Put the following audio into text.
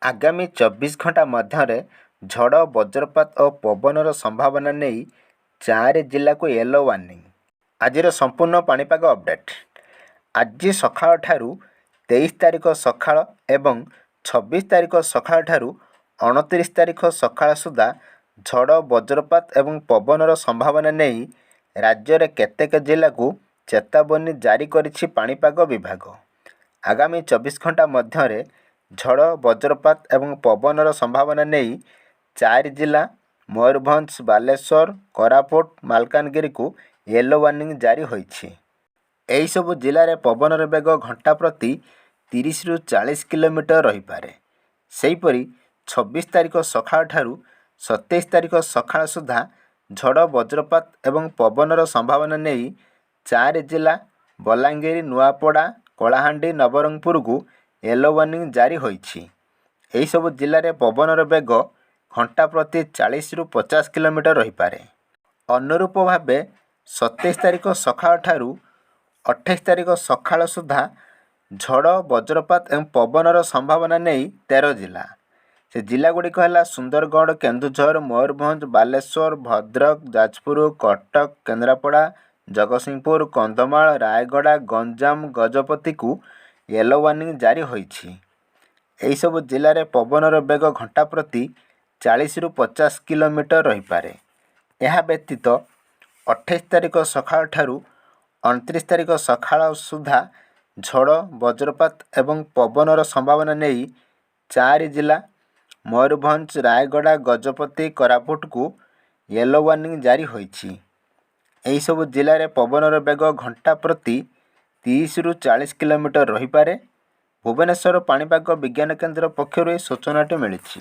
ଆଗାମୀ 24 ଘଣ୍ଟା ମଧ୍ୟରେ ଝଡ଼ ବଜ୍ରପାତ ଓ ପବନର ସମ୍ଭାବନା ନେଇ 4 ଜିଲ୍ଲାକୁ ୟେଲୋ ୱାର୍ଣ୍ଣିଂ। ଆଜିର ସମ୍ପୂର୍ଣ୍ଣ ପାଣିପାଗ ଅପଡେଟ୍। ଆଜି ସକାଳଠାରୁ 23 ତାରିଖ ସକାଳ ଏବଂ 26 ତାରିଖ ସକାଳଠାରୁ 29 ତାରିଖ ସକାଳ ସୁଦ୍ଧା ଝଡ଼ ବଜ୍ରପାତ ଏବଂ ପବନର ସମ୍ଭାବନା ନେଇ ରାଜ୍ୟରେ କେତେକ ଜିଲ୍ଲାକୁ ଚେତାବନୀ ଜାରି କରିଛି ପାଣିପାଗ ବିଭାଗ। ଆଗାମୀ 24 ଘଣ୍ଟା ମଧ୍ୟରେ ଝଡ଼ ବଜ୍ରପାତ ଏବଂ ପବନର ସମ୍ଭାବନା ନେଇ 4 ଜିଲ୍ଲା ମୟୂରଭଞ୍ଜ, ବାଲେଶ୍ୱର, କୋରାପୁଟ, ମାଲକାନଗିରିକୁ ୟେଲୋ ୱାର୍ଣ୍ଣିଂ ଜାରି ହୋଇଛି। ଏହିସବୁ ଜିଲ୍ଲାରେ ପବନର ବେଗ ଘଣ୍ଟା ପ୍ରତି 30ରୁ 40 କିଲୋମିଟର ରହିପାରେ। ସେହିପରି 26 ତାରିଖ ସକାଳଠାରୁ 27 ତାରିଖ ସକାଳ ସୁଦ୍ଧା ଝଡ଼ ବଜ୍ରପାତ ଏବଂ ପବନର ସମ୍ଭାବନା ନେଇ 4 ଜିଲ୍ଲା ବଲାଙ୍ଗୀର, ନୂଆପଡ଼ା, କଳାହାଣ୍ଡି, ନବରଙ୍ଗପୁରକୁ ୟେଲୋ ୱାର୍ଣ୍ଣିଂ ଜାରି ହୋଇଛି। ଏହିସବୁ ଜିଲ୍ଲାରେ ପବନର ବେଗ ଘଣ୍ଟା ପ୍ରତି 40ରୁ 50 କିଲୋମିଟର ରହିପାରେ। ଅନୁରୂପ ଭାବେ 27 ତାରିଖ ସକାଳଠାରୁ 28 ତାରିଖ ସକାଳ ସୁଦ୍ଧା ଝଡ଼ ବଜ୍ରପାତ ଏବଂ ପବନର ସମ୍ଭାବନା ନେଇ 13 ଜିଲ୍ଲା। ସେ ଜିଲ୍ଲାଗୁଡ଼ିକ ହେଲା ସୁନ୍ଦରଗଡ଼, କେନ୍ଦୁଝର, ମୟୂରଭଞ୍ଜ, ବାଲେଶ୍ୱର, ଭଦ୍ରକ, ଯାଜପୁର, କଟକ, କେନ୍ଦ୍ରାପଡ଼ା, ଜଗତସିଂହପୁର, କନ୍ଧମାଳ, ରାୟଗଡ଼ା, ଗଞ୍ଜାମ, ଗଜପତିକୁ ୟେଲୋ ୱାର୍ଣ୍ଣିଂ ଜାରି ହୋଇଛି। ଏହିସବୁ ଜିଲ୍ଲାରେ ପବନର ବେଗ ଘଣ୍ଟା ପ୍ରତି 40ରୁ 50 କିଲୋମିଟର ରହିପାରେ। ଏହା ବ୍ୟତୀତ 28 ତାରିଖ ସକାଳଠାରୁ 29 ତାରିଖ ସକାଳ ସୁଦ୍ଧା ଝଡ଼ ବଜ୍ରପାତ ଏବଂ ପବନର ସମ୍ଭାବନା ନେଇ 4 ଜିଲ୍ଲା ମୟୂରଭଞ୍ଜ, ରାୟଗଡ଼ା, ଗଜପତି, କୋରାପୁଟକୁ ୟେଲୋ ୱାର୍ଣ୍ଣିଂ ଜାରି ହୋଇଛି। ଏହିସବୁ ଜିଲ୍ଲାରେ ପବନର ବେଗ ଘଣ୍ଟା ପ୍ରତି 30ରୁ 40 କିଲୋମିଟର ରହିପାରେ। ଭୁବନେଶ୍ୱର ପାଣିପାଗ ବିଜ୍ଞାନ କେନ୍ଦ୍ର ପକ୍ଷରୁ ଏହି ସୂଚନାଟି ମିଳିଛି।